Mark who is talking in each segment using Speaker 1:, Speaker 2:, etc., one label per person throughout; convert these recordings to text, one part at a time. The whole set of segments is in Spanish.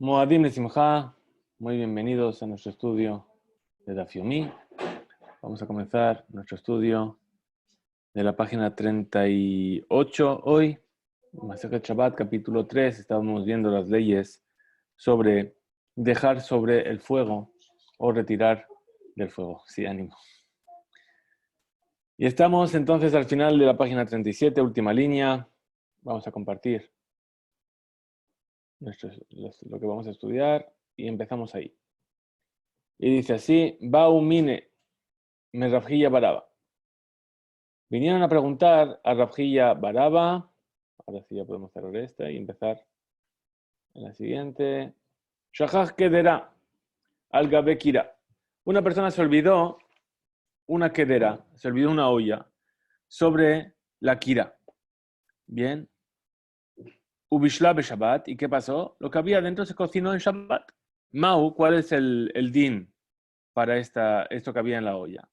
Speaker 1: Moadim Simcha, muy bienvenidos a nuestro estudio de Daf Yomi. Vamos a comenzar nuestro estudio de la página 38 hoy. Masechet Shabbat, capítulo 3. Estábamos viendo las leyes sobre dejar sobre el fuego o retirar del fuego. Sí, ánimo. Y estamos entonces al final de la página 37, última línea. Vamos a compartir lo que vamos a estudiar y empezamos ahí. Y dice así: Baumine me Rabjilla Baraba. Vinieron a preguntar a Rabjilla Baraba. Ahora sí ya podemos cerrar esta y empezar en la siguiente. Shahaj Kedera al Gabe Kira. Una persona se olvidó una kedera, se olvidó una olla sobre la kira. Bien. Ubishla be Shabbat. ¿Y qué pasó? Lo que había dentro se cocinó en Shabbat. Mau, ¿cuál es el din para esto que había en la olla?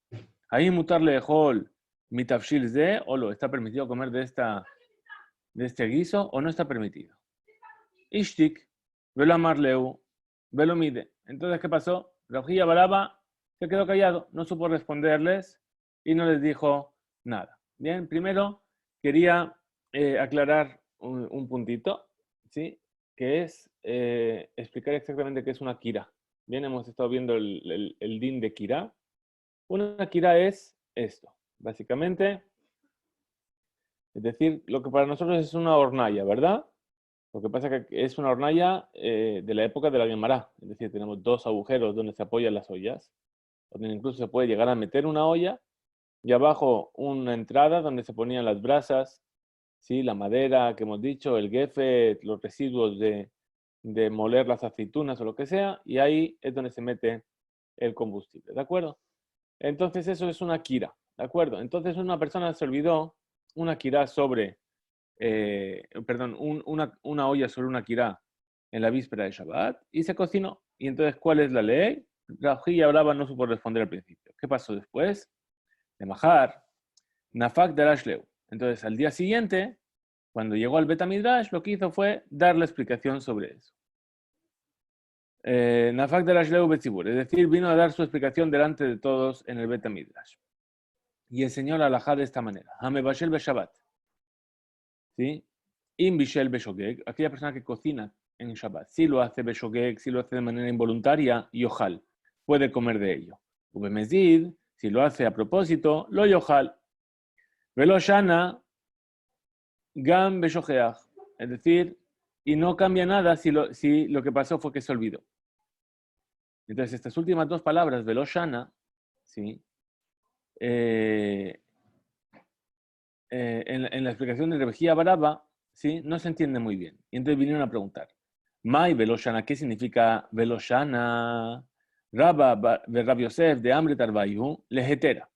Speaker 1: Ahí mutarle hol mitafshil ze o lo está permitido comer de este guiso o no está permitido. Ishtik, velo amarleu, velo mide. Entonces, ¿qué pasó? Rabjilla Baraba se quedó callado, no supo responderles y no les dijo nada. Bien, primero quería aclarar un puntito, ¿sí? Que es explicar exactamente qué es una kira. Bien, hemos estado viendo el din de kira. Una kira es esto, básicamente, es decir, lo que para nosotros es una hornalla, ¿verdad? Lo que pasa es que es una hornalla de la época de la Gemara, es decir, tenemos dos agujeros donde se apoyan las ollas, donde incluso se puede llegar a meter una olla y abajo una entrada donde se ponían las brasas, ¿sí? La madera que hemos dicho, el gefe, los residuos de moler las aceitunas o lo que sea, y ahí es donde se mete el combustible, ¿de acuerdo? Entonces eso es una kira, ¿de acuerdo? Entonces una persona se olvidó una kira sobre, una olla sobre una kira en la víspera de Shabbat y se cocinó. Y entonces, ¿cuál es la ley? Rabjilla Baraba no supo responder al principio. ¿Qué pasó después? De Mahar, Nafak de Ashleu. Entonces, al día siguiente, cuando llegó al Betamidrash, lo que hizo fue dar la explicación sobre eso. Nafak de Ashleu Betzibur, es decir, vino a dar su explicación delante de todos en el Betamidrash. Y enseñó la halajá de esta manera. Hamebashel be Shabbat. ¿Sí? In bishel be shogeg, aquella persona que cocina en Shabbat. Si lo hace be shogeg, si lo hace de manera involuntaria, yohal, puede comer de ello. Ubemezid, si lo hace a propósito, lo yohal. Velo shana, gam be shogeach. Es decir, y no cambia nada si lo que pasó fue que se olvidó. Entonces, estas últimas dos palabras, velo shana, ¿sí? En la explicación de Rebejía Baraba, ¿sí? No se entiende muy bien. Y entonces vinieron a preguntar, Mai Veloshana, ¿qué significa Veloshana? Rabba de Rab Yosef de Amre Tarbayu, lejetera.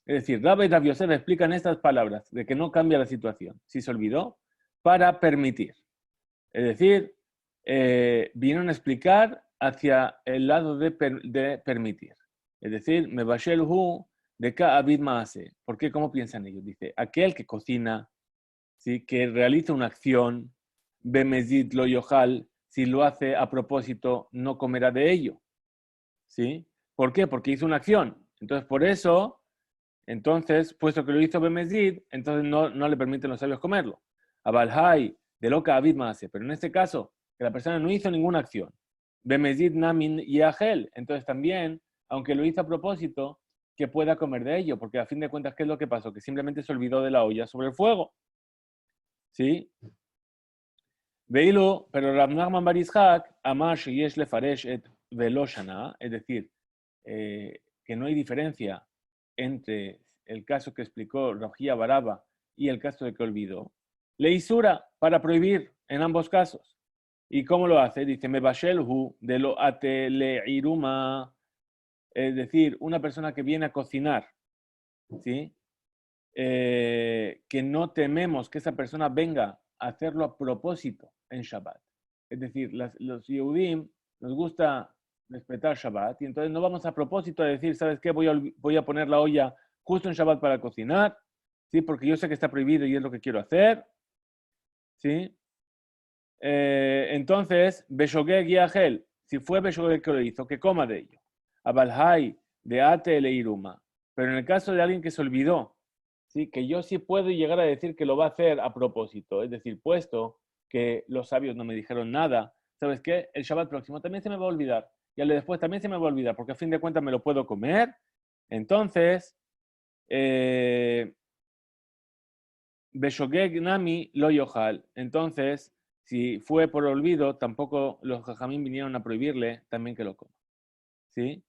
Speaker 1: Es decir, Rabba y Rab Yosef explican estas palabras de que no cambia la situación, si se olvidó, para permitir. Es decir, vinieron a explicar hacia el lado de permitir. Es decir, me bashel hu de Ka'abid Maase. ¿Por qué? ¿Cómo piensan ellos? Dice, aquel que cocina, ¿sí? Que realiza una acción, Bemezid lo yohal, si lo hace a propósito, no comerá de ello. ¿Sí? ¿Por qué? Porque hizo una acción. Entonces, por eso, puesto que lo hizo Bemezid, entonces no le permiten los sabios comerlo. Abalhai, de lo Ka'abid Maase. Pero en este caso, que la persona no hizo ninguna acción. Bemezid namin y agel. Entonces también, aunque lo hizo a propósito, que pueda comer de ello, porque a fin de cuentas, ¿qué es lo que pasó? Que simplemente se olvidó de la olla sobre el fuego. ¿Sí? Veilo, pero Rav Nachman bar Yitzhak, amar sheyesh lefaresh et velo shana, es decir, que no hay diferencia entre el caso que explicó Rabjilla Baraba y el caso de que olvidó. Le isura para prohibir en ambos casos. ¿Y cómo lo hace? Dice, me bashelhu de lo ate le iruma, es decir, una persona que viene a cocinar, ¿sí? Que no tememos que esa persona venga a hacerlo a propósito en Shabbat. Es decir, los Yehudim nos gusta respetar Shabbat y entonces no vamos a propósito a decir, ¿sabes qué? Voy a poner la olla justo en Shabbat para cocinar, ¿sí? Porque yo sé que está prohibido y es lo que quiero hacer, ¿sí? Entonces, Beshogeg y Agel, si fue Beshogeg que lo hizo, que coma de ello. Abalhai de Ate le Iruma. Pero en el caso de alguien que se olvidó, ¿sí? Que yo sí puedo llegar a decir que lo va a hacer a propósito. Es decir, puesto que los sabios no me dijeron nada, ¿sabes qué? El Shabbat próximo también se me va a olvidar. Y al de después también se me va a olvidar, porque a fin de cuentas me lo puedo comer. Entonces, Beshogeg Nami lo yohal. Entonces, si fue por olvido, tampoco los jajamín vinieron a prohibirle también que lo coma. ¿Sí?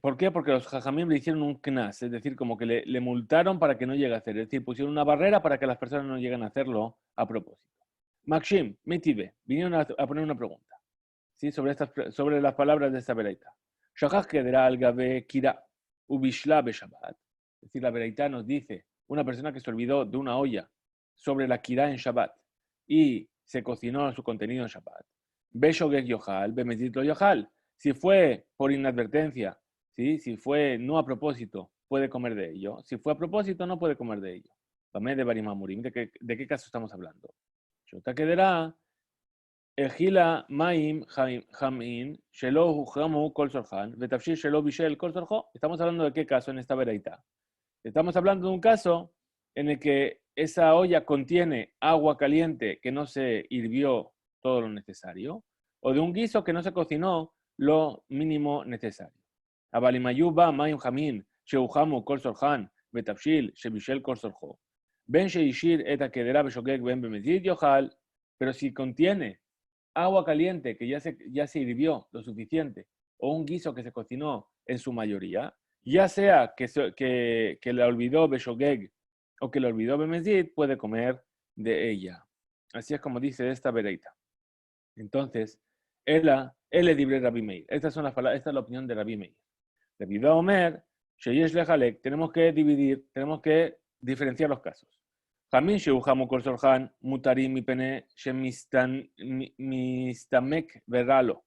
Speaker 1: ¿Por qué? Porque los jajamín le hicieron un knas, es decir, como que le multaron para que no llegue a hacer. Es decir, pusieron una barrera para que las personas no lleguen a hacerlo a propósito. Maxim, Mitibe, vinieron a poner una pregunta, ¿sí? sobre las palabras de esta veraita. Shachach quedará al gabe kira ubishla be Shabbat. Es decir, la veraita nos dice, una persona que se olvidó de una olla sobre la kira en Shabbat y se cocinó su contenido en Shabbat. Beshogeg yohal, bemezit lo yohal. Si fue por inadvertencia, ¿sí? Si fue no a propósito, puede comer de ello. Si fue a propósito, no puede comer de ello. ¿De qué caso estamos hablando? Shota quedará Ejila Maim Jamin Shelo Hujamu Kol Sorjan Betafshir Shelo Bishel Kol Sorjo. Estamos hablando de qué caso en esta veraita. Estamos hablando de un caso en el que esa olla contiene agua caliente que no se hirvió todo lo necesario, o de un guiso que no se cocinó lo mínimo necesario. Abalimayu ba Maim Jamin Sheujamu Kol Sorjan Betafshil Shebishel Kol Sorjo. Ben Sheishir Eta Kedera Beshogeg Ben Bemezid Yohal. Pero si contiene agua caliente que ya se hirvió lo suficiente, o un guiso que se cocinó en su mayoría, ya sea que la olvidó Beshogeg o que la olvidó Bemezid, puede comer de ella. Así es como dice esta vereita. Entonces, él es libre Rabbi Meir. Esta es la opinión de Rabbi Meir. Rabbi Omer, Sheyesh Lejalek, tenemos que dividir, tenemos que diferenciar los casos. Jamin Sheujamu Kol Sorjan, Mutarim Mipene Shemistamek Verralo.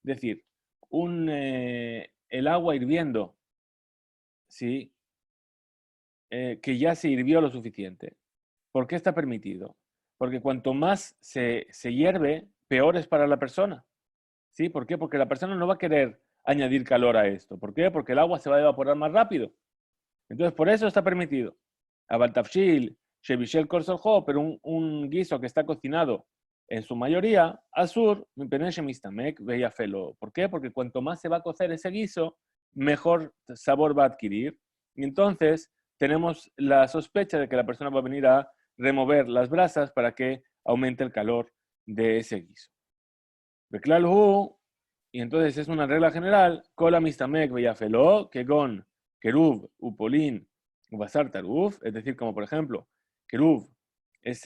Speaker 1: Es decir, el agua hirviendo, ¿sí? Que ya se hirvió lo suficiente. ¿Por qué está permitido? Porque cuanto más se hierve, peor es para la persona. ¿Sí? ¿Por qué? Porque la persona no va a querer añadir calor a esto. ¿Por qué? Porque el agua se va a evaporar más rápido. Entonces, por eso está permitido. Abaltafshil, Shebishel Korsorjo, pero un guiso que está cocinado en su mayoría, Azur, Mistamek, veía felo. ¿Por qué? Porque cuanto más se va a cocer ese guiso, mejor sabor va a adquirir. Y entonces tenemos la sospecha de que la persona va a venir a remover las brasas para que aumente el calor de ese guiso. Y entonces es una regla general, Kola Mistamek, veía felo, que con Kerub, Upolín, Ubasar Taruf, es decir, como por ejemplo, Kerub es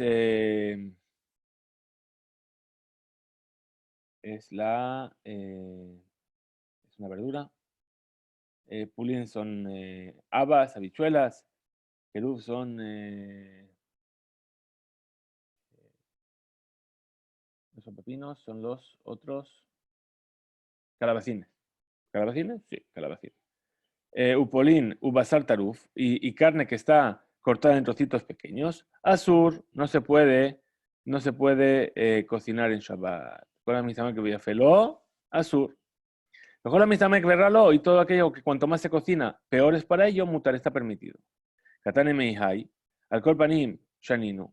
Speaker 1: es una verdura. Pulín son habas, habichuelas. Kerub son no son pepinos, son los otros calabacines. ¿Calabacines? Sí, calabacines. Upolín, ubasar taruf y carne que está cortada en trocitos pequeños. Azur no se puede cocinar en Shabbat. Con la misma que voy a feló, azur. Mejor la misma que verralo y todo aquello que cuanto más se cocina, peor es para ello, mutar está permitido. Katane meihai, alcohol panim, shaninu.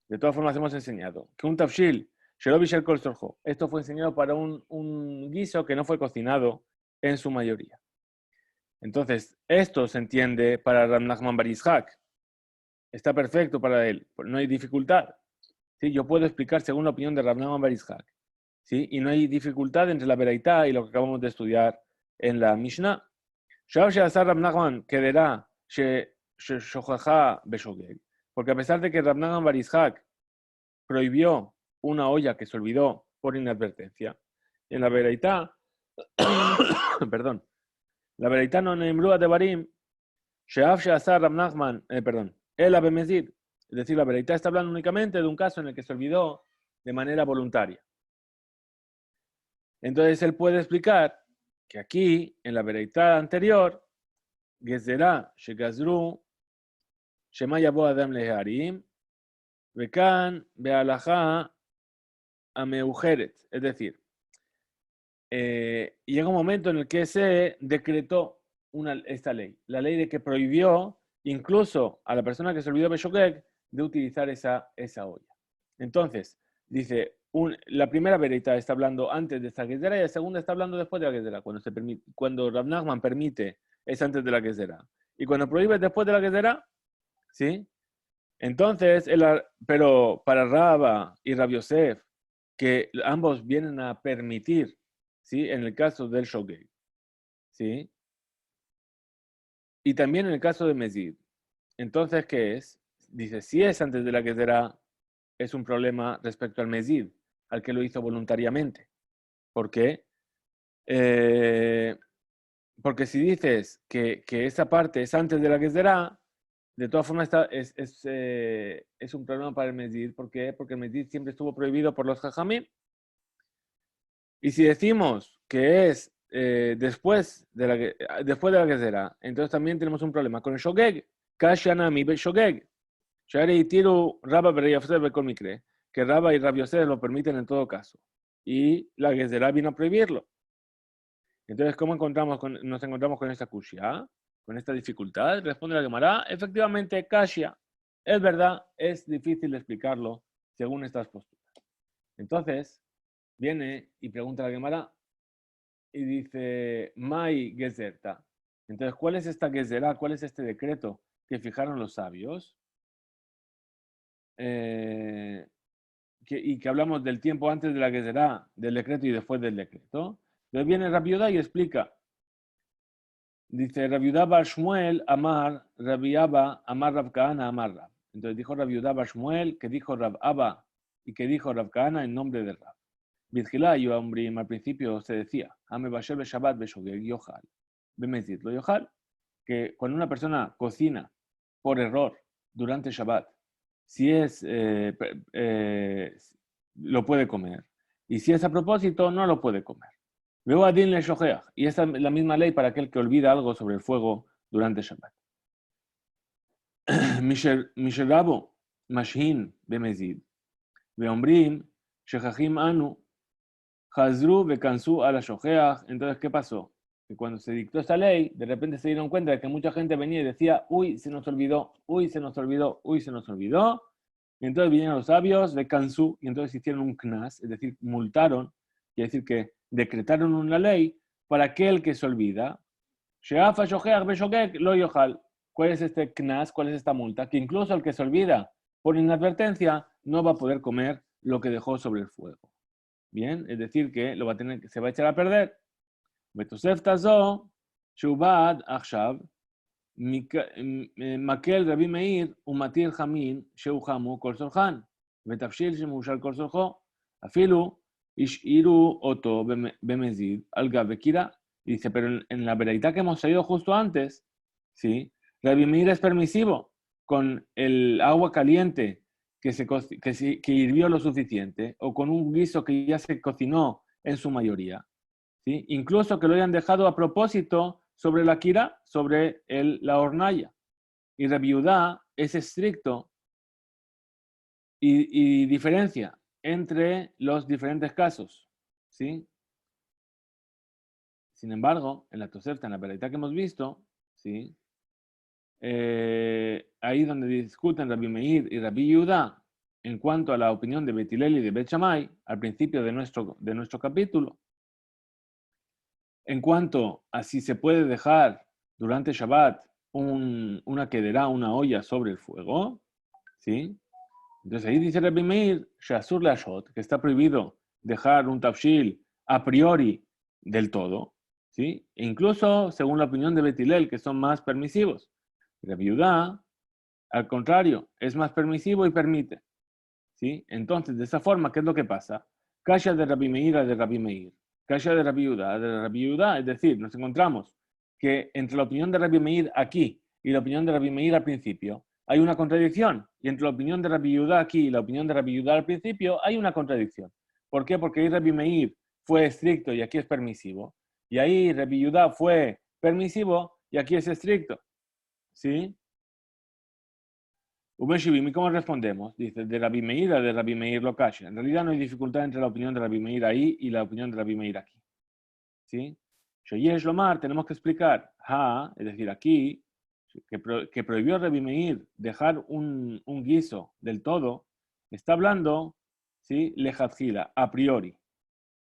Speaker 1: De todas formas hemos enseñado que un tafshil, shelobish el kol sorjo, esto fue enseñado para un guiso que no fue cocinado en su mayoría. Entonces, esto se entiende para Rab Nachman bar Yitzhak. Está perfecto para él, no hay dificultad. ¿Sí? Yo puedo explicar según la opinión de Rab Nachman bar Yitzhak. ¿Sí? Y no hay dificultad entre la veraitá y lo que acabamos de estudiar en la Mishnah. Rab Nachman quedará beshogeg. Porque a pesar de que Rab Nachman bar Yitzhak prohibió una olla que se olvidó por inadvertencia, en la veraitá, perdón, la veraitá no nemrua de barim, sheaf sheasar Rab Nachman, perdón, el abemezid. Es decir, la veraitá está hablando únicamente de un caso en el que se olvidó de manera voluntaria. Entonces él puede explicar que aquí, en la veraitá anterior, Gezerá, Shegazru, Shema Yabo Adam Leharim, Bekan, Bealajá, Ameujeret. Es decir, llega un momento en el que se decretó esta ley. La ley de que prohibió incluso a la persona que se olvidó Beshogeg de utilizar esa olla. Entonces, dice, la primera verita está hablando antes de esta Gezerá y la segunda está hablando después de la Gezerá. Cuando Rav Nachman permite, es antes de la Gezerá. Y cuando prohíbe, es después de la Gezerá. ¿Sí? Entonces, pero para Raba y Rav Yosef, que ambos vienen a permitir, ¿sí? En el caso del Shogeg, ¿sí? Y también en el caso de Mezid. Entonces, ¿qué es? Dice, si es antes de la Gezerá, es un problema respecto al Mezid, al que lo hizo voluntariamente. ¿Por qué? Porque si dices que esa parte es antes de la Gezerá, de todas formas es un problema para el Mezid. ¿Por qué? Porque el Mezid siempre estuvo prohibido por los Jajamim. Y si decimos que es después de la Gezerá, entonces también tenemos un problema con el Shogeg. Kashanami be Shogeg. Shari Tiru Rabba Bereyafseh Bekol Mikre. Que Rabba y Rabbi Yosef lo permiten en todo caso. Y la Gezerá vino a prohibirlo. Entonces, ¿cómo nos encontramos con esta kushia? Con esta dificultad. Responde la Gemara. Efectivamente, Kashia. Es verdad, es difícil de explicarlo según estas posturas. Entonces, viene y pregunta a la Gemara y dice, Mai Gezerta. Entonces, ¿cuál es esta Gezerá? ¿Cuál es este decreto que fijaron los sabios? Y que hablamos del tiempo antes de la Gezerá, del decreto y después del decreto. Entonces viene Rabbi Yudá y explica. Dice, Rabbi Yudá bar Shmuel amar, Rabbi Abba amar Rav Kahana amar Rab. Entonces dijo Rabbi Yudá bar Shmuel, que dijo Rav Abba y que dijo Rav Kahana en nombre de Rab. Bizgilá y Ombrim, al principio se decía, Ame Basher be Shabbat be Shogeg Yohal, Bemezid lo Yohal, que cuando una persona cocina por error durante Shabbat, si es, lo puede comer. Y si es a propósito, no lo puede comer. Veo a Din le Shogeach. Y esta es la misma ley para aquel que olvida algo sobre el fuego durante Shabbat. Misherabo, Mashin, Bemezid. Veombrim, Shechachim Anu, Hazru, Bekansu, Ala Shogeach. Entonces, ¿qué pasó? Que cuando se dictó esta ley, de repente se dieron cuenta de que mucha gente venía y decía, uy, se nos olvidó, uy, se nos olvidó, uy, se nos olvidó. Y entonces vinieron los sabios de Kansu y entonces hicieron un knas, es decir, multaron, quiere decir que decretaron una ley para aquel que se olvida. Lo yohal. ¿Cuál es este knas? ¿Cuál es esta multa? Que incluso el que se olvida por inadvertencia no va a poder comer lo que dejó sobre el fuego. Bien, es decir, que se va a echar a perder. Betosef tazo, shubad achshav, מקל רבי מאיר ומתיר חמין שהוא חמו כל צרכן, ותבשיל שמאושר כל צורכו, אפילו השאירו אותו במזיד על גב וקירה. Dice, pero en la veredad que hemos salido justo antes, ¿sí? Rabbi Meir es permisivo con el agua caliente que hirvió lo suficiente o con un guiso que ya se cocinó en su mayoría, ¿sí? Incluso que lo hayan dejado a propósito sobre la kira, sobre la hornalla. Y Rabbi Yudá es estricto y diferencia entre los diferentes casos, ¿sí? Sin embargo, en la Tosefta, en la Beraita que hemos visto, ¿sí? Ahí donde discuten Rabbi Meir y Rabbi Yudá en cuanto a la opinión de Bet Hillel y de Bet Shammai, al principio de nuestro capítulo, en cuanto a si se puede dejar durante Shabbat una quederá, una olla sobre el fuego, ¿sí? Entonces ahí dice Rabbi Meir, Shasur Lashot, que está prohibido dejar un tafshil a priori del todo, ¿sí? E incluso según la opinión de Bet Hillel, que son más permisivos. Rabbi Yudá, al contrario, es más permisivo y permite, ¿sí? Entonces, de esa forma, ¿qué es lo que pasa? Kasha de Rabbi Meir a de Rabbi Meir. Kasha de Rabbi Yudá, es decir, nos encontramos que entre la opinión de Rabbi Meir aquí y la opinión de Rabbi Meir al principio hay una contradicción, y entre la opinión de Rabbi Yudá aquí y la opinión de Rabbi Yudá al principio hay una contradicción. ¿Por qué? Porque ahí Rabbi Meir fue estricto y aquí es permisivo, y ahí Rabbi Yudá fue permisivo y aquí es estricto, ¿sí? Ubeshivim, ¿y cómo respondemos? Dice, de Rabbi Meir a de Rabbi Meir lo kasha. En realidad no hay dificultad entre la opinión de Rabbi Meir ahí y la opinión de Rabbi Meir aquí. ¿Sí? Sheyesh Lomar, tenemos que explicar, es decir, aquí, que prohibió Rabbi Meir dejar un guiso del todo, está hablando, ¿sí? Lejatjila, a priori.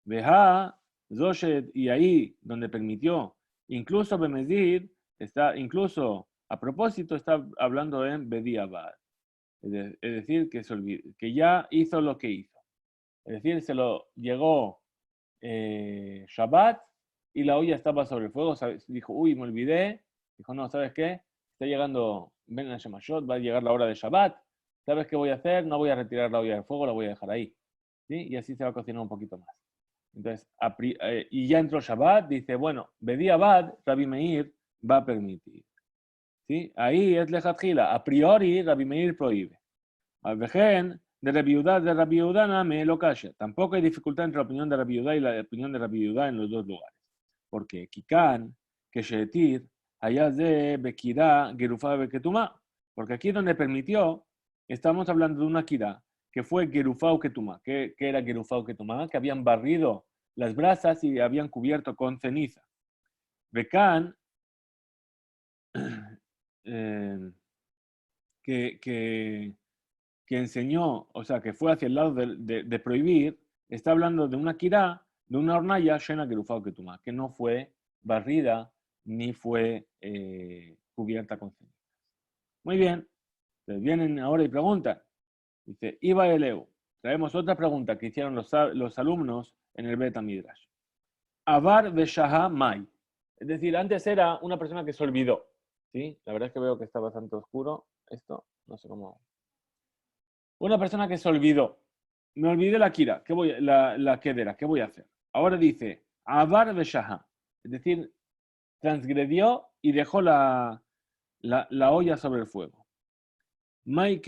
Speaker 1: Veja, Zoshet, y ahí donde permitió, incluso Bemezid, está, incluso a propósito, está hablando en Bediabad. Es decir, que ya hizo lo que hizo. Es decir, se lo llegó Shabbat y la olla estaba sobre el fuego. Dijo, uy, me olvidé. Dijo, no, ¿sabes qué? Está llegando Ben Shemashot, va a llegar la hora de Shabbat. ¿Sabes qué voy a hacer? No voy a retirar la olla del fuego, la voy a dejar ahí. ¿Sí? Y así se va a cocinar un poquito más. Entonces, y ya entró Shabbat, dice, bueno, Bediabad, Rabbi Meir va a permitir. ¿Sí? Ahí es lejatjila. A priori, Rabbi Meir prohíbe. Al vejen, de Rabbi Yehuda me lo calla. Tampoco hay dificultad entre la opinión de Rabbi Yehuda y la opinión de Rabbi Yehuda en los dos lugares. Porque Kikan, que Shetir, allá de Bekirá, Gerufá, Beketumá. Porque aquí donde permitió, estamos hablando de una Kirá, que fue Gerufá o Ketumá. ¿Qué era Gerufá o Ketumá? Que habían barrido las brasas y habían cubierto con ceniza. Bekan, que enseñó, o sea, que fue hacia el lado de prohibir, está hablando de una kirá, de una hornalla llena de gerufá o ketuma, que no fue barrida ni fue cubierta con cenizas. Muy bien, entonces vienen ahora y preguntan. Dice, Iba Eleu. Traemos otra pregunta que hicieron los alumnos en el Beta Midrash. Avar de Shahá Mai. Es decir, antes era una persona que se olvidó. ¿Sí? La verdad es que veo que está bastante oscuro esto. No sé cómo. Una persona que se olvidó. Me olvidé la kira, la kedera, ¿qué voy a hacer? Ahora dice, avar de shaha, es decir, transgredió y dejó la olla sobre el fuego. Mai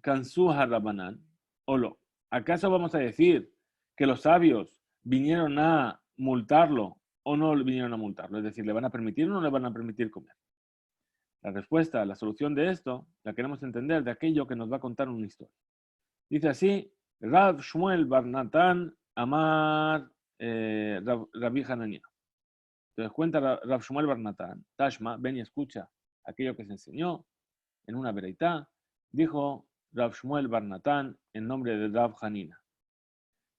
Speaker 1: kansuha rabanan, o lo. ¿Acaso vamos a decir que los sabios vinieron a multarlo o no vinieron a multarlo? Es decir, ¿le van a permitir o no le van a permitir comer? La respuesta, la solución de esto, la queremos entender de aquello que nos va a contar una historia. Dice así, Rav Shmuel Bar Natan Amar Rabbi Hanania. Entonces cuenta Rav Shmuel Bar Natan, Tashma, ven y escucha aquello que se enseñó en una vereitá. Dijo Rav Shmuel Bar Natan en nombre de Rav Hanina,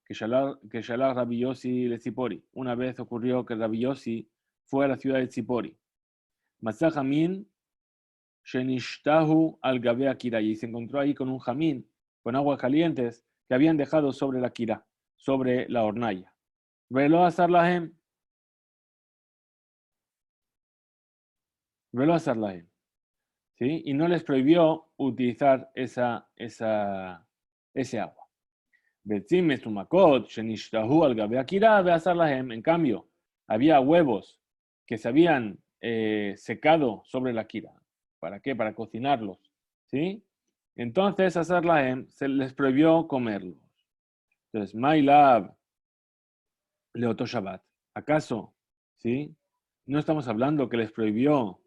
Speaker 1: que Shalach Rabbi Yossi le Tzipori. Una vez ocurrió que Rabbi Yossi fue a la ciudad de Tzipori. Masah Hamin Shenishtahu al Gabe Akira, y se encontró ahí con un jamín, con aguas calientes que habían dejado sobre la kira, sobre la hornalla. Velo a Sarlahem. ¿Sí? Y no les prohibió utilizar ese agua. En cambio, había huevos que se habían secado sobre la kira. ¿Para qué? Para cocinarlos. ¿Sí? Entonces, se les prohibió comerlos. Entonces, Mailab Leoto Shabbat. ¿Acaso? ¿Sí? No estamos hablando que les prohibió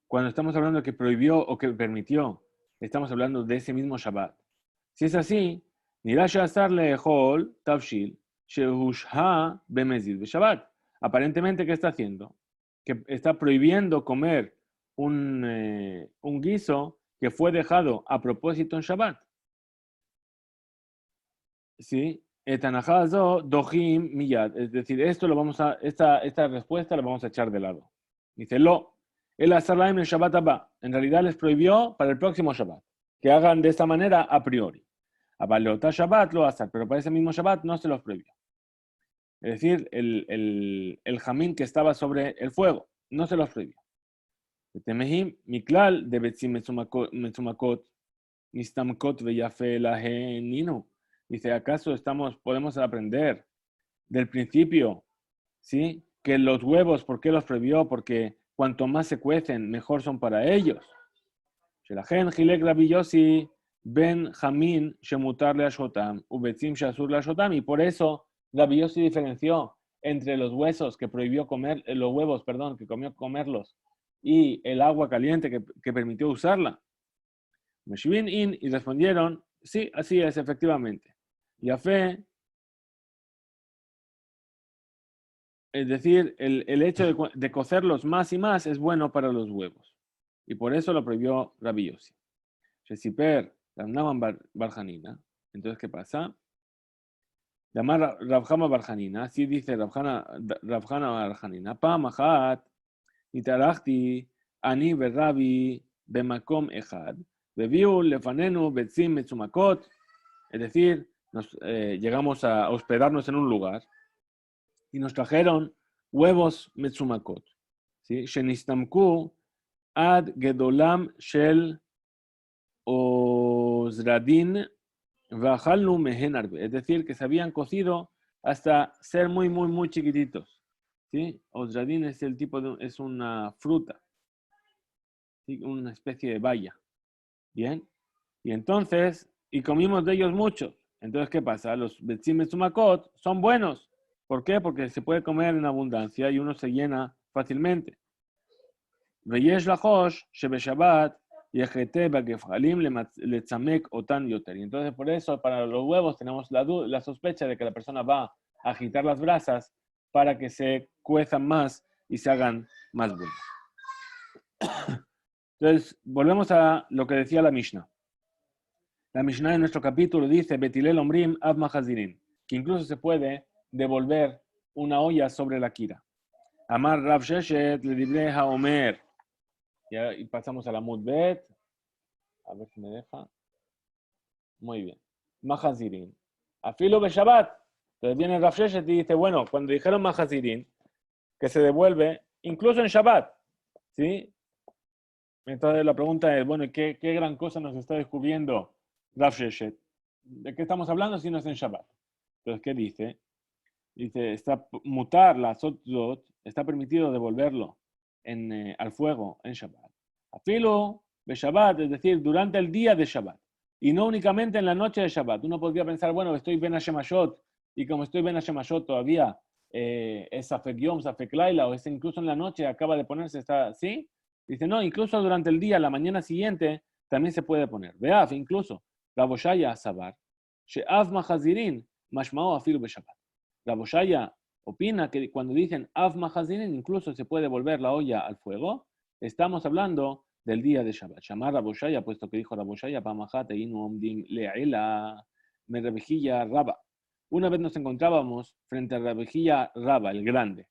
Speaker 1: cuando estamos hablando que prohibió o que permitió, estamos hablando de ese mismo Shabbat. Si es así, Nirasha Asar Lehol Tavshil Shehushha Bemezid Shabbat. Aparentemente, ¿qué está haciendo? Que está prohibiendo comer un guiso que fue dejado a propósito en Shabbat. ¿Sí? Dohim Miyad. Es decir, esta respuesta la vamos a echar de lado. Dice, el Asarlaim en Shabbat Abba. En realidad les prohibió para el próximo Shabbat. Que hagan de esta manera a priori. Abaleota Shabbat lo asar, pero para ese mismo Shabbat no se los prohibió. Es decir, el jamín que estaba sobre el fuego, no se los prohibió. Temehim Miklal de Betzim Metzumakot, Nistamkot Veyafe Laheninu. Dice, ¿acaso podemos aprender del principio, ¿sí? Que los huevos, ¿por qué los prohibió? Porque cuanto más se cuecen, mejor son para ellos. Shelachen Gilek Rabbi Yossi Ben Jamin Shemutar le Ashotam, Ubetzim Shasur le Ashotam. Y por eso Rabbi Yossi diferenció entre los huesos que prohibió comer, los huevos, perdón, que comió comerlos, y el agua caliente que permitió usarla? Meshivin in, y respondieron, sí, así es, efectivamente. Yafé, es decir, el hecho de cocerlos más y más es bueno para los huevos. Y por eso lo prohibió Rabbi Yossi. Shesiper, Ramnaman Barjanina. Entonces, ¿qué pasa? Llamar Rabjama Barjanina, así dice Rabjana Barjanina. Pam achat, itarachti, ani berrabi, bemakom echad, bebiu lefanenu, betzim metzumakot. Es decir, llegamos a hospedarnos en un lugar y nos trajeron huevos metzumakot. ¿Sí? Shenistamku ad gedolam shel ozradin vajalnu mehen arbe. Es decir, que se habían cocido hasta ser muy, muy, muy chiquititos. ¿Sí? Ozradin es el tipo es una fruta, ¿sí? Una especie de baya. Bien. Y entonces, y comimos de ellos muchos. Entonces, ¿qué pasa? Los betzim metzumakot son buenos. ¿Por qué? Porque se puede comer en abundancia y uno se llena fácilmente. Veyesh lachosh shebeshabbat yechete bagefralim letzamek otan yoter. Y entonces, por eso, para los huevos tenemos la sospecha de que la persona va a agitar las brasas para que se cuezan más y se hagan más buenos. Entonces, volvemos a lo que decía la Mishnah. La Mishnah en nuestro capítulo dice, Betilel Omrim Ab Mahazirin, que incluso se puede devolver una olla sobre la kira. Amar Rav Sheshet le dible Haomer. Y pasamos a la Mudbet. A ver si me deja. Muy bien. Mahazirin. Afilo be Shabbat. Entonces viene Rav Sheshet y dice, bueno, cuando dijeron Mahazirin, que se devuelve, incluso en Shabbat. ¿Sí? Entonces la pregunta es, bueno, ¿qué gran cosa nos está descubriendo Rav Sheshet? ¿De qué estamos hablando si no es en Shabbat? Entonces, ¿qué dice? Dice, está mutar la sotzot, está permitido devolverlo al fuego en Shabbat. Afilo de Shabbat, es decir, durante el día de Shabbat. Y no únicamente en la noche de Shabbat. Uno podría pensar, bueno, estoy Ben Hashemashot, y como estoy Ben Hashemashot todavía, es Safek Yom, Safek Laila, o es incluso en la noche, acaba de ponerse, está, ¿sí? Dice, no, incluso durante el día, la mañana siguiente, también se puede poner. Veaf, incluso, Raboshaya Sabar, She'af Mahazirin, Mashmao Afilu Shabbat. Rav Oshaya opina que cuando dicen Av Mahazinin, incluso se puede volver la olla al fuego, estamos hablando del día de Shabbat. Shamar Rav Oshaya, puesto que dijo Rav Oshaya, Pamahate inu omdim le'ela, me Rebejilla Raba. Una vez nos encontrábamos frente a Rebejilla Raba, el grande.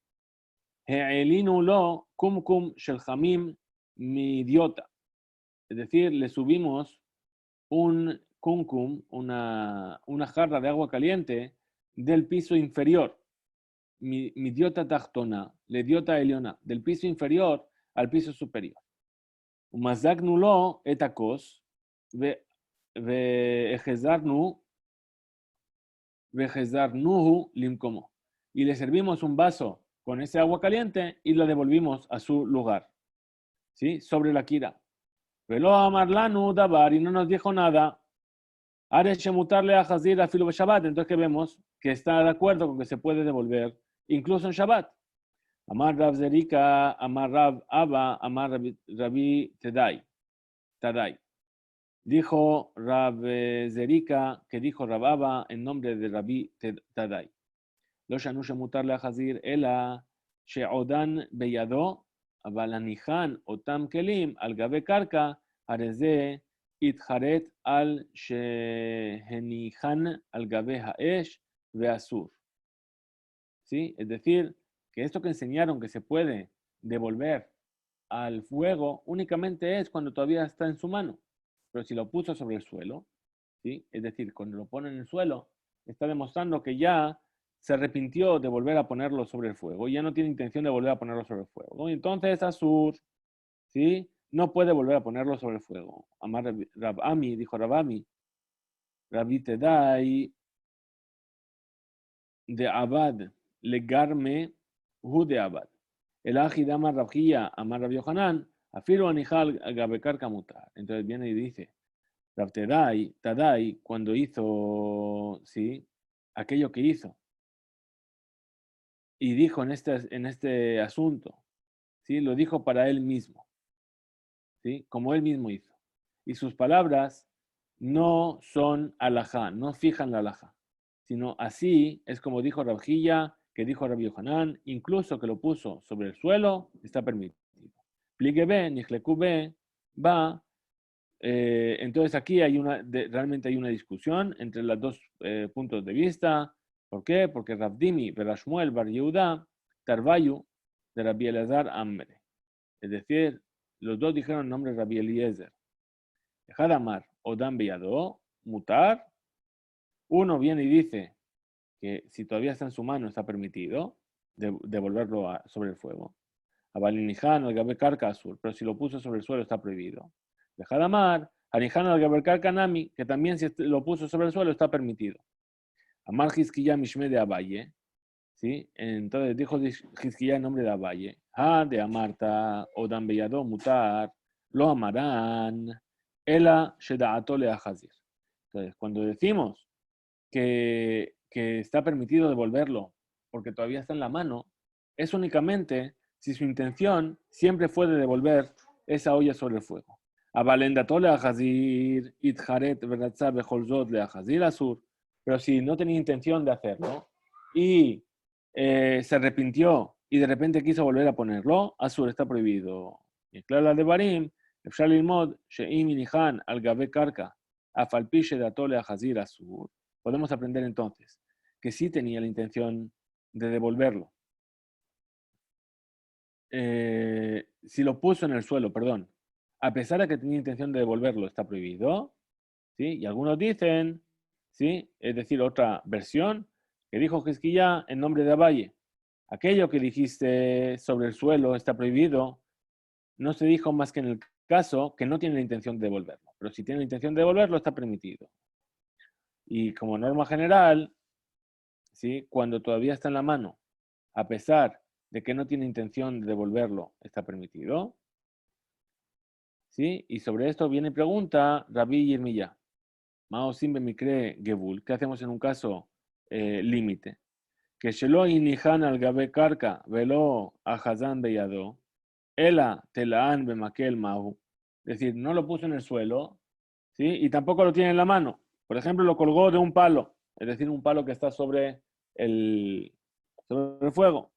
Speaker 1: He'elinu lo kumkum shel hamim mi idiota. Es decir, le subimos un kumkum, una jarra de agua caliente del piso inferior. Mi idiota tachtona, le idiota eliona, del piso inferior al piso superior. Umazagnu lo etakos, vejezarnuhu limkomo. Y le servimos un vaso con ese agua caliente y lo devolvimos a su lugar, ¿sí? Sobre la kira. Velo amarlanu dabar, y no nos dijo nada. Mutarle a Hazir a Filo Shabbat. Entonces, que vemos que está de acuerdo con que se puede devolver incluso en Shabbat. Amar Rav Zerika, Amar Rav Abba, Amar Rabbi Tadai. Dijo Rav Zerika, que dijo Rav Abba en nombre de Rabbi Tadai. Lo shanush mutarle a Hazir ela she'odan beyado, avalanihan otam kelim al gabe karka, areze itharet al shehenihan al gabe haesh veasur. ¿Sí? Es decir, que esto que enseñaron que se puede devolver al fuego únicamente es cuando todavía está en su mano. Pero si lo puso sobre el suelo, ¿sí? Es decir, cuando lo pone en el suelo, está demostrando que ya se arrepintió de volver a ponerlo sobre el fuego y ya no tiene intención de volver a ponerlo sobre el fuego. Entonces, Asur, ¿sí? No puede volver a ponerlo sobre el fuego. Amar Rabami, dijo Rabami, Rabbi Tedai de Abad, legarme hu de Abad. El Ajid Amar Rabjía, Amar Rabbi Yohanan, afiro anijal gabekar kamutar. Entonces viene y dice, Rab Tadai, cuando hizo, ¿sí? Aquello que hizo, y dijo en este asunto, ¿sí? Lo dijo para él mismo, ¿sí? Como él mismo hizo. Y sus palabras no son alajá, no fijan la alajá, sino así es como dijo Rabjilla, que dijo Rabbi Yohanan, incluso que lo puso sobre el suelo, está permitido. Pligue B, Nijleku B, va. Entonces aquí realmente hay una discusión entre los dos puntos de vista. ¿Por qué? Porque Rabdimi, Berashmuel, Bar Yehuda, Tarvayu, de Rabbi Elazar Amre. Es decir, los dos dijeron el nombre de Rabbi Eliezer. Hadamar, Odam Beyado, Mutar. Uno viene y dice que si todavía está en su mano está permitido devolverlo sobre el fuego. Abalinijan, al Gabe Karka Azul, pero si lo puso sobre el suelo está prohibido. De Hadamar, Anijan al Gabe Karka Nami, que también si lo puso sobre el suelo está permitido. Amar Hizkiya Mishme de Abaye, ¿sí? Entonces dijo Hizkiya en nombre de Abaye. Ha de Amarta, Odam Beyado, Mutar, lo amarán, Ela Shedaato le Ahazir. Entonces, cuando decimos que está permitido devolverlo porque todavía está en la mano, es únicamente si su intención siempre fue de devolver esa olla sobre el fuego. Pero si no tenía intención de hacerlo y se arrepintió y de repente quiso volver a ponerlo, Azur está prohibido. Y claro, de Barim, Mod, Sheim Inihan, Al Gabe Karka, Afalpiche de Atole a Hazir Azur. Podemos aprender entonces que sí tenía la intención de devolverlo. Si lo puso en el suelo, perdón, a pesar de que tenía intención de devolverlo, está prohibido. ¿Sí? Y algunos dicen, ¿sí? Es decir, otra versión, que dijo Hizkiya en nombre de Abaye. Aquello que dijiste sobre el suelo está prohibido, no se dijo más que en el caso que no tiene la intención de devolverlo. Pero si tiene la intención de devolverlo, está permitido. Y como norma general, ¿sí? Cuando todavía está en la mano, a pesar de que no tiene intención de devolverlo, está permitido. ¿Sí? Y sobre esto viene y pregunta Rabbi Yirmiyah. Mao Simbe Mikre Gebul, ¿qué hacemos en un caso límite? Que Shelo Inihan al Gabe Karka, Velo a Hazan Beyado, Ela Telaan Bemakel Mahu. Es decir, no lo puso en el suelo, ¿sí? Y tampoco lo tiene en la mano. Por ejemplo, lo colgó de un palo, es decir, un palo que está sobre el fuego.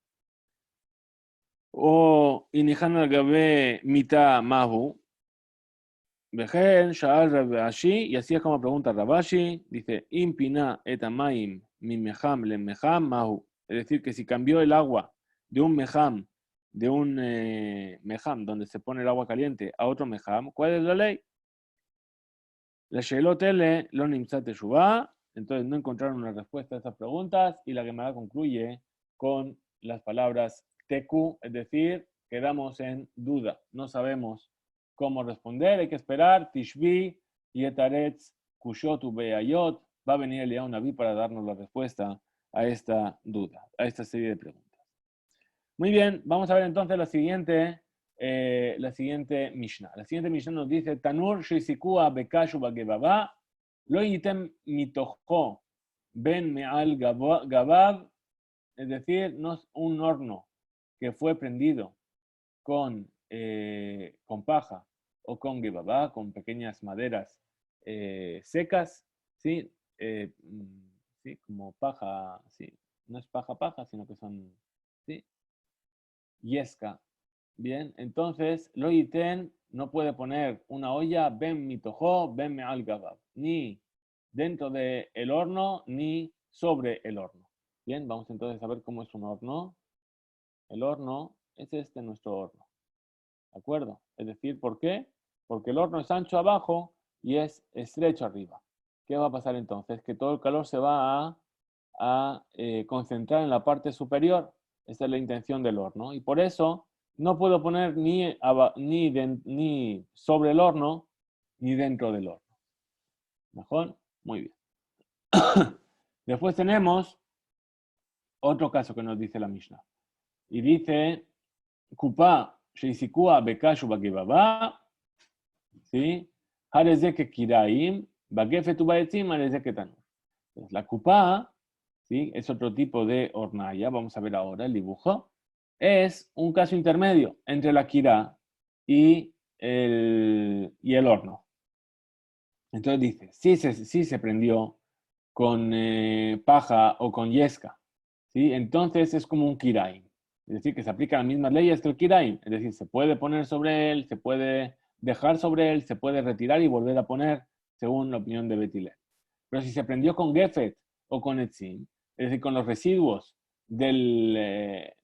Speaker 1: O Inihan al Gabe Mita Mahu. Vejen, Shaal Rabashi, y así es como pregunta Rabashi, dice, Impina etamaim mi meham le meham mahu. Es decir, que si cambió el agua de un meham, meham, donde se pone el agua caliente, a otro meham, ¿cuál es la ley? La Shelotele lo nimsat teshuvah. Entonces no encontraron una respuesta a estas preguntas y la Gemara concluye con las palabras teku, es decir, quedamos en duda, no sabemos cómo responder, hay que esperar, Tishbi, Yetaretz, Kushotu, Beayot, va a venir Eliyahu Naví para darnos la respuesta a esta duda, a esta serie de preguntas. Muy bien, vamos a ver entonces la siguiente Mishnah. La siguiente Mishnah nos dice, Tanur Shisikua Bekashu Bagebaba, Lo Yitem Mitojo Ben Meal Gabab, es decir, no es un horno que fue prendido con paja o con gebabá, con pequeñas maderas secas, ¿sí? Sí, como paja, sí. No es paja, sino que son, ¿sí? Yesca. Bien, entonces, lo yiten no puede poner una olla ben mitojo, ben meal gabab, ni dentro del horno, ni sobre el horno. Bien, vamos entonces a ver cómo es un horno. El horno es nuestro horno. ¿De acuerdo? Es decir, ¿por qué? Porque el horno es ancho abajo y es estrecho arriba. ¿Qué va a pasar entonces? Que todo el calor se va a concentrar en la parte superior. Esa es la intención del horno. Y por eso no puedo poner ni sobre el horno ni dentro del horno. ¿Mejor? Muy bien. Después tenemos otro caso que nos dice la Mishnah. Y dice, Kupá Sheisikua Bekashu Bagibaba, ¿sí? Harezeke Kiraim, Bagefetu Baetzim, Harezeke Tanur. La Kupá, ¿sí? Es otro tipo de hornalla. Vamos a ver ahora el dibujo. Es un caso intermedio entre la kira y el horno. Entonces dice, si se prendió con paja o con yesca, ¿sí? Entonces es como un kiraim. Es decir, que se aplican las mismas leyes que el kiraim. Es decir, se puede poner sobre él, se puede dejar sobre él, se puede retirar y volver a poner, según la opinión de Betilet. Pero si se prendió con gefet o con etzim, es decir, con los residuos de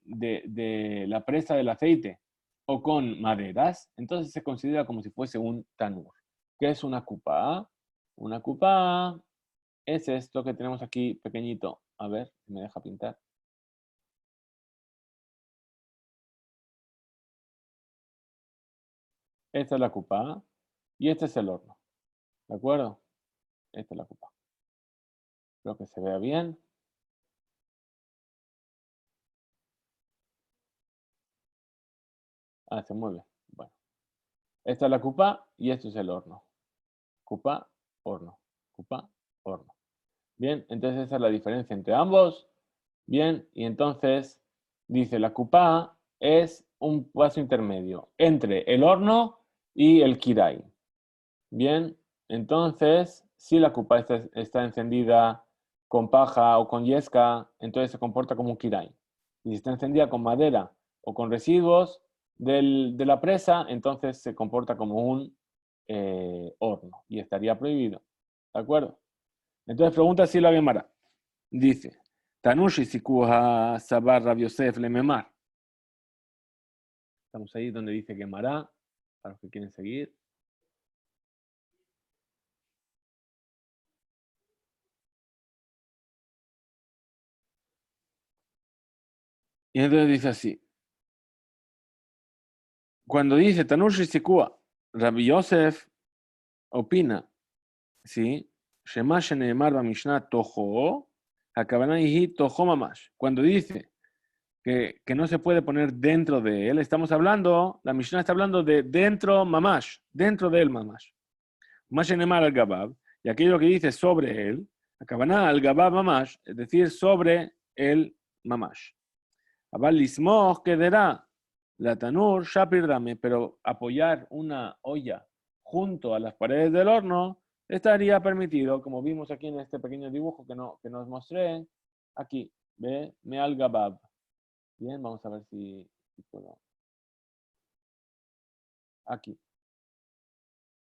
Speaker 1: la presa del aceite o con maderas, entonces se considera como si fuese un tanur. ¿Qué es una cupa? Una cupa es esto que tenemos aquí pequeñito. A ver, si me deja pintar. Esta es la cupa y este es el horno. ¿De acuerdo? Esta es la cupa. Espero que se vea bien. Ah, se mueve. Bueno, esta es la cupa y esto es el horno. Cupa, horno. Cupa, horno. Bien, entonces esa es la diferencia entre ambos. Bien, y entonces dice la cupa es un paso intermedio entre el horno y el kirai. Bien, entonces si la cupa está encendida con paja o con yesca, entonces se comporta como un kirai. Y si está encendida con madera o con residuos de la presa, entonces se comporta como un horno y estaría prohibido. ¿De acuerdo? Entonces pregunta si la Gemara. Dice, Tanushi Sikuha Sabar Rav Yosef Lememar. Estamos ahí donde dice Gemara, para los que quieren seguir. Y entonces dice así. Cuando dice Tanushi Sikuha, Rav Yosef opina, ¿sí? Shema Sheneemar Mishnah Toho, Hakavana Ihi Toho Mamash. Cuando dice que no se puede poner dentro de él, estamos hablando, la Mishnah está hablando de dentro Mamash, dentro de él Mamash. Mashenemar al Gabab, y aquello que dice sobre él, Hakavana al Gabab Mamash, es decir, sobre el Mamash. Abal Lismoch quedará la tanur shapir dame, pero apoyar una olla junto a las paredes del horno estaría permitido, como vimos aquí en este pequeño dibujo que nos mostré, aquí, ve, me al gabab. Bien, vamos a ver si puedo. Aquí.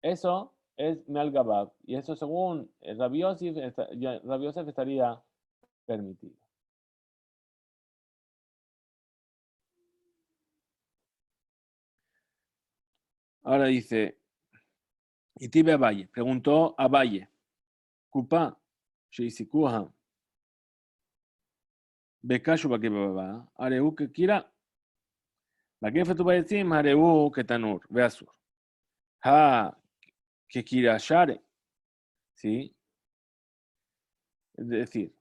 Speaker 1: Eso es me al gabab, y eso según Rabbi Yosef estaría permitido. Ahora dice, y Tibe Abaye, preguntó a Abaye, Kupa, Sheisikuha, Bekashu Bakebaba, Areu que quiera, Bakefetu Bayetzim, Areu que tanur, Beasur. Ha, que quiera Share, ¿sí? Es decir,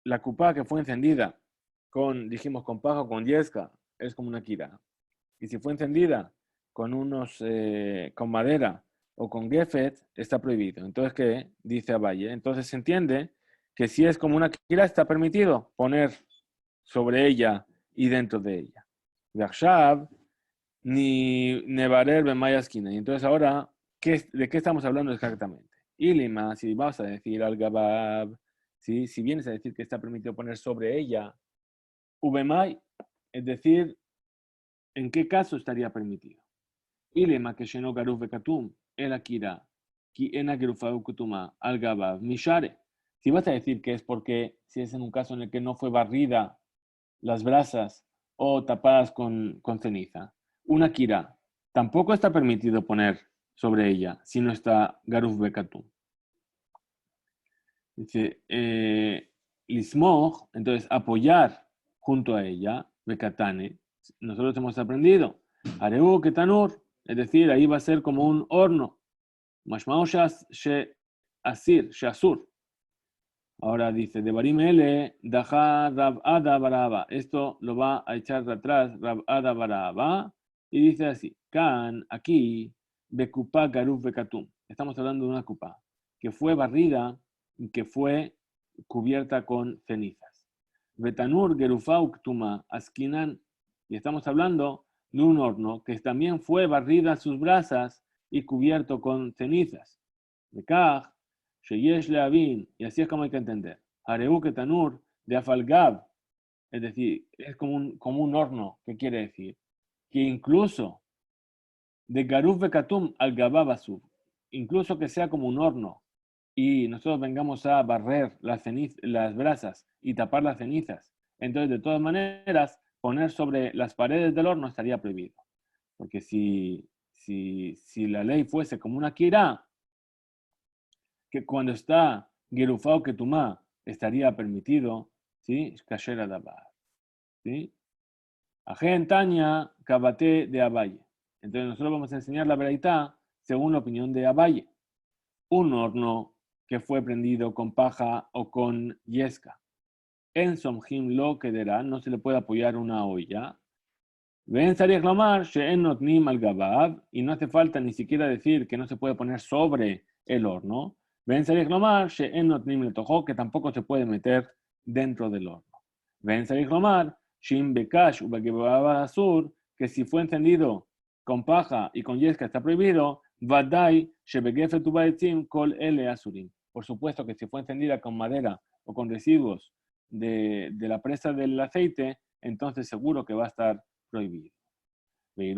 Speaker 1: la cupa que fue encendida dijimos, con paja o con yesca, es como una kira. Y si fue encendida con madera o con gefet, está prohibido. Entonces, ¿qué? Dice Abaye. Entonces se entiende que si es como una kira, está permitido poner sobre ella y dentro de ella. Yakshav, ni Nevarer Bemayaskina. Y entonces ahora, ¿de qué estamos hablando exactamente? Ilima, si vas a decir al Gabab, ¿sí? Si vienes a decir que está permitido poner sobre ella, Ubemay, es decir, ¿en qué caso estaría permitido? Ilima que Sheno Garuf Bekatum, el Akira, Ki Ena Gerufau Kutuma, al Gabab, Mishare. Si vas a decir que es porque, si es en un caso en el que no fue barrida las brasas o tapadas con ceniza, una kira tampoco está permitido poner sobre ella si no está Garuf Bekatum. Dice, Lismoj, entonces apoyar junto a ella, Bekatane, nosotros hemos aprendido, Areu Ketanur, es decir, ahí va a ser como un horno, Mashmao She Asir, Shasur. Ahora dice, de Barim L, Daja Rab Ada Baraba. Esto lo va a echar de atrás Rab Ada Baraba. Y dice así, Kan, aquí, Bekupa Garuf Bekatum. Estamos hablando de una cupa que fue barrida y que fue cubierta con cenizas. Betanur gerufau ktuma askinan. Y estamos hablando de un horno que también fue barrida sus brasas y cubierto con cenizas. Bekaj, sheyesh leavin, y así es como hay que entender. Hareu ketanur de afalgab, es decir, es como un horno, ¿qué quiere decir? Que incluso de garuf bekatum al gababasub, incluso que sea como un horno, y nosotros vengamos a barrer las brasas y tapar las cenizas, entonces de todas maneras poner sobre las paredes del horno estaría prohibido. Porque si la ley fuese como una kirá, que cuando está gerufao ketumá estaría permitido, ¿sí? Kashera dabar, ¿sí? Ajen Tanya Kabate de Abaye. Entonces nosotros vamos a enseñar la verdad según la opinión de Abaye. Un horno que fue prendido con paja o con yesca. En Somjim lo quedará, no se le puede apoyar una olla. Ven a reclamar She'en Notnim al Gabab, y no hace falta ni siquiera decir que no se puede poner sobre el horno. Ven a reclamar She'en Notnim le tojó, que tampoco se puede meter dentro del horno. Ven a reclamar Shin Bekash Ubagabab Asur, que si fue encendido con paja y con yesca está prohibido. Vadai Shebegefet Ubaetzim Kol Ele Asurim. Por supuesto que si fue encendida con madera o con residuos de la presa del aceite, entonces seguro que va a estar prohibido. Y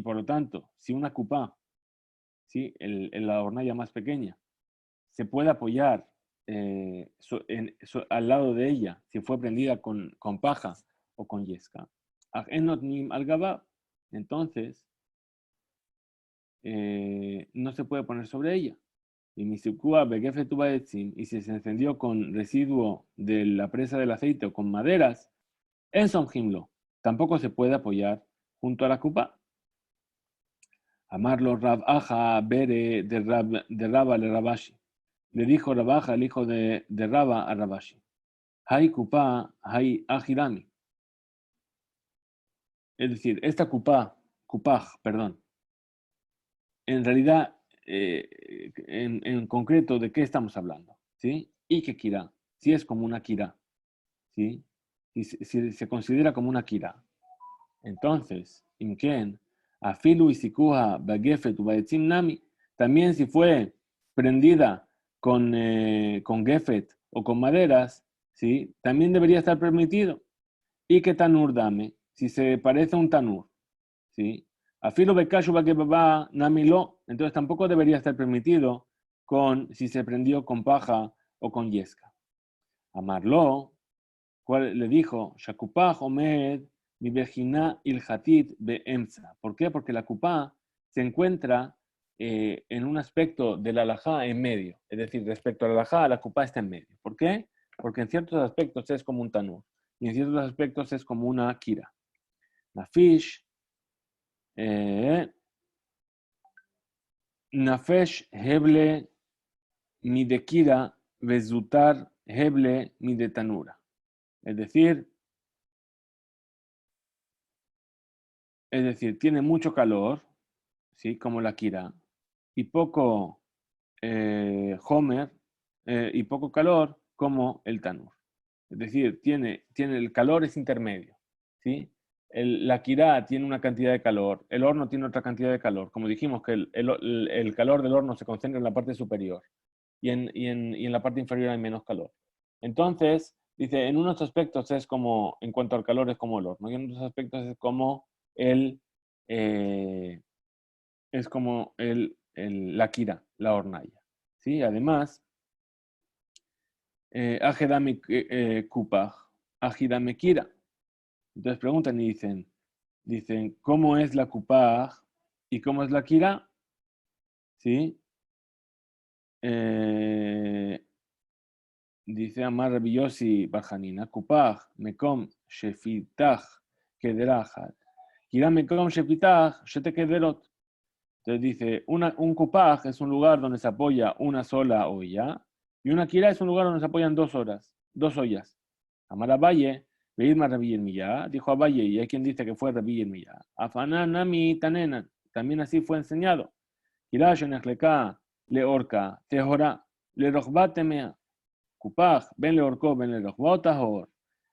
Speaker 1: por lo tanto, si una kupá, ¿sí? La hornalla más pequeña, se puede apoyar al lado de ella, si fue prendida con paja o con yesca, entonces no se puede poner sobre ella. Y si se encendió con residuo de la presa del aceite o con maderas, en Somjimlo tampoco se puede apoyar junto a la cupa. Amarlo Rab Aja Bere de Raba le Rabashi. Le dijo Rabaja, el hijo de Raba, a Rabashi. Hay cupa, hay ajirami. Es decir, esta cupaj, perdón. En realidad, en concreto, ¿de qué estamos hablando? ¿Sí? Y que kira, si es como una kira, ¿sí? Si se considera como una kira. Entonces, imken, afilu isikuha bagefet ubaetzim nami, también si fue prendida con gefet o con maderas, ¿sí? También debería estar permitido. Y que tanur dame, si se parece a un tanur, ¿sí? Afilu bekashu bagebaba nami lo, entonces tampoco debería estar permitido si se prendió con paja o con yesca. Amarlo, le dijo, Shakupaj Omed, mi vejina ilhatit beemza. ¿Por qué? Porque la kupá se encuentra en un aspecto de la halajá en medio. Es decir, respecto a la halajá, la kupá está en medio. ¿Por qué? Porque en ciertos aspectos es como un tanur y en ciertos aspectos es como una kira. Nafish, Nafesh heble mi de kira vezutar heble mi de tanura. Es decir, tiene mucho calor, ¿sí? Como la kira, y poco homer, y poco calor como el tanur. Es decir, tiene el calor es intermedio, ¿sí? La kira tiene una cantidad de calor, el horno tiene otra cantidad de calor. Como dijimos que el calor del horno se concentra en la parte superior y en la parte inferior hay menos calor. Entonces, dice, en unos aspectos es como, en cuanto al calor, es como el horno, y en otros aspectos es como eh, la kira, la hornalla. ¿Sí? Además, ajedame kupaj, ajedame kira. Entonces preguntan y dicen, ¿cómo es la kupaj y cómo es la kira? ¿Sí? Dice Amar Rabbi Yossi Barjanina, kupaj, mekom, shefitaj, kederajat. Kira mekom, shefitaj, shete kederot. Entonces dice, un kupaj es un lugar donde se apoya una sola olla y una kira es un lugar donde se apoyan dos ollas. Amar Abaye, Veidma Rabbi Yirmiyah, dijo Abaye, y hay quien dice que fue Rabbi Yirmiyah. Afananami tanenan, también así fue enseñado. Kira shenechleka le orca tehora, le rochba temea, kupaj, ben le orko, ben le rochba tahor.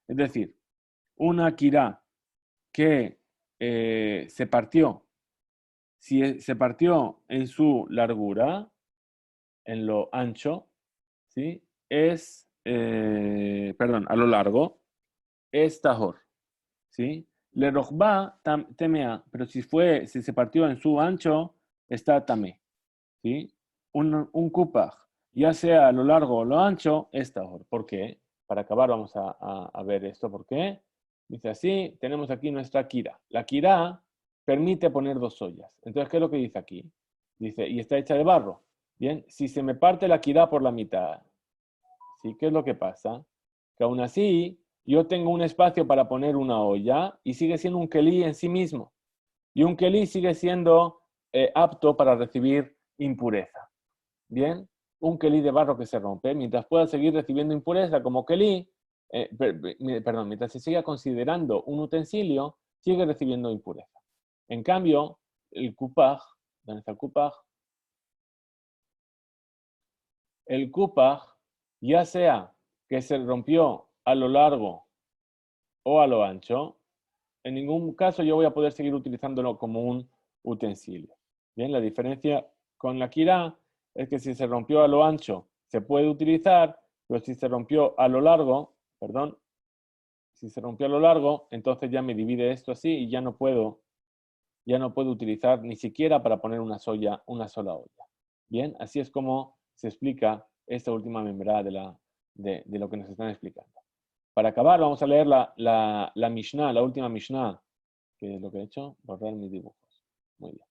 Speaker 1: Es decir, una kirá que se partió, si se partió en su largura, en lo ancho, ¿sí? Perdón, a lo largo, es tahor, ¿sí? Le rochba temea, pero si se partió en su ancho, está tamé, ¿sí? Un kupaj, ya sea a lo largo o lo ancho, es tahor. ¿Por qué? Para acabar vamos a ver esto. ¿Por qué? Dice así, tenemos aquí nuestra kira. La kira permite poner 2 ollas. Entonces, ¿qué es lo que dice aquí? Dice, y está hecha de barro. Bien, si se me parte la kira por la mitad, ¿sí? ¿Qué es lo que pasa? Que aún así, yo tengo un espacio para poner una olla y sigue siendo un kelí en sí mismo. Y un kelí sigue siendo apto para recibir impureza. Bien, un kelí de barro que se rompe, mientras pueda seguir recibiendo impureza como kelí, perdón, mientras se siga considerando un utensilio, sigue recibiendo impureza. En cambio, el kupaj, ¿dónde está el kupaj? El kupaj, ya sea que se rompió a lo largo o a lo ancho, en ningún caso yo voy a poder seguir utilizándolo como un utensilio. Bien, la diferencia con la kirá es que si se rompió a lo ancho se puede utilizar, pero si se rompió a lo largo, perdón, si se rompió a lo largo, entonces ya me divide esto así y ya no puedo utilizar ni siquiera para poner una sola olla. Bien, así es como se explica esta última membrana de lo que nos están explicando. Para acabar, vamos a leer la Mishnah, la última Mishnah, que es lo que he hecho, borrar mis dibujos. Muy bien.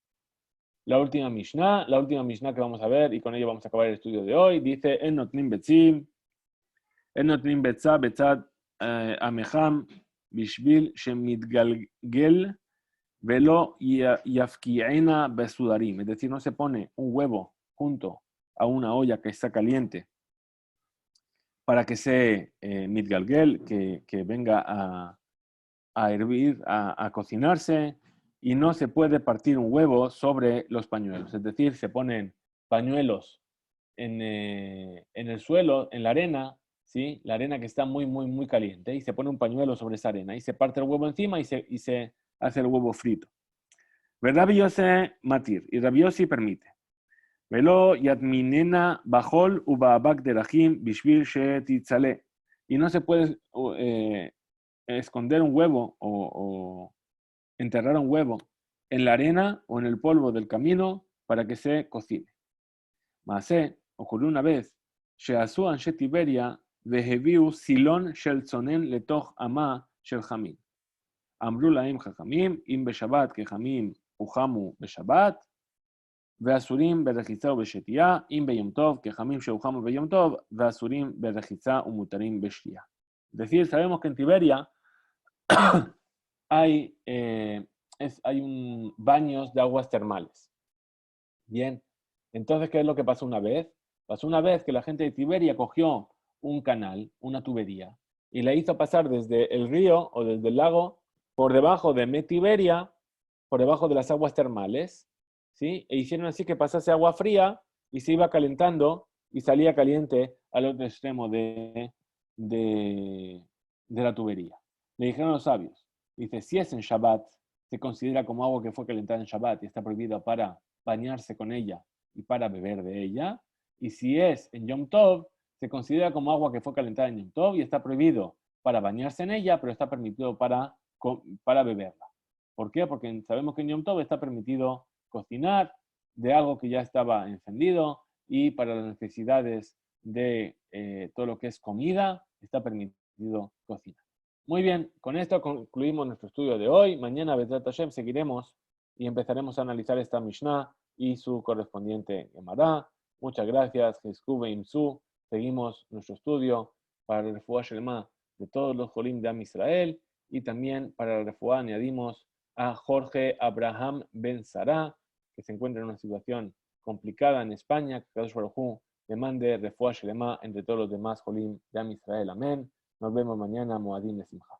Speaker 1: La última Mishnah que vamos a ver, y con ello vamos a acabar el estudio de hoy, dice, En notnim betzim, en notnim betza, betzad amecham, bishvil shemitgalgel, velo yafki'ena besudarim. Es decir, no se pone un huevo junto a una olla que está caliente para que se mitgalgel, que venga a hervir, a cocinarse, y no se puede partir un huevo sobre los pañuelos. Es decir, se ponen pañuelos en el suelo, en la arena, ¿sí? La arena que está muy, muy, muy caliente, y se pone un pañuelo sobre esa arena, y se parte el huevo encima y se hace el huevo frito. Rabbi Yossi matir, y Rabbi Yossi permite. Velo yatminena bajol ubabak derachim bishvil shetitzale. Y no se puede esconder un huevo o enterrar un huevo en la arena o en el polvo del camino para que se cocine. Masé, ocurrió una vez, sheasu anshe Tiberia veheviu silon shel tzonen letoch ama shel jamim. Amru laim chachamim, im beshabat kechamim uchamu beshabat, ואסורים ברחיצה ובשתייה, אם ביום טוב, כחמים שהוחמו ביום טוב, ואסורים ברחיצה ומותרים בשתייה. Es decir, sabemos que en Tiberia hay baños de aguas termales. Bien, entonces, ¿qué es lo que pasó una vez? Pasó una vez que la gente de Tiberia cogió un canal, una tubería, y la hizo pasar desde el río o desde el lago por debajo de Tiberia, por debajo de las aguas termales, ¿sí? E hicieron así que pasase agua fría y se iba calentando y salía caliente al otro extremo de la tubería. Le dijeron los sabios, dice, si es en Shabbat, se considera como agua que fue calentada en Shabbat y está prohibido para bañarse con ella y para beber de ella. Y si es en Yom Tov, se considera como agua que fue calentada en Yom Tov y está prohibido para bañarse en ella, pero está permitido para beberla. ¿Por qué? Porque sabemos que en Yom Tov está permitido cocinar de algo que ya estaba encendido y para las necesidades de todo lo que es comida, está permitido cocinar. Muy bien, con esto concluimos nuestro estudio de hoy. Mañana, Bezrat Hashem, seguiremos y empezaremos a analizar esta Mishnah y su correspondiente Gemara. Muchas gracias, Jesku Beimsu. Seguimos nuestro estudio para el Refuah Shelema de todos los Jolim de Am Israel, y también para el Refuah añadimos a Jorge Abraham Ben Sará, que se encuentra en una situación complicada en España, que Kadosh Baruj Hu le mande Refuah Shelema entre todos los demás Jolim de Am Israel. Amén. Nos vemos mañana, Moadim Lesimcha.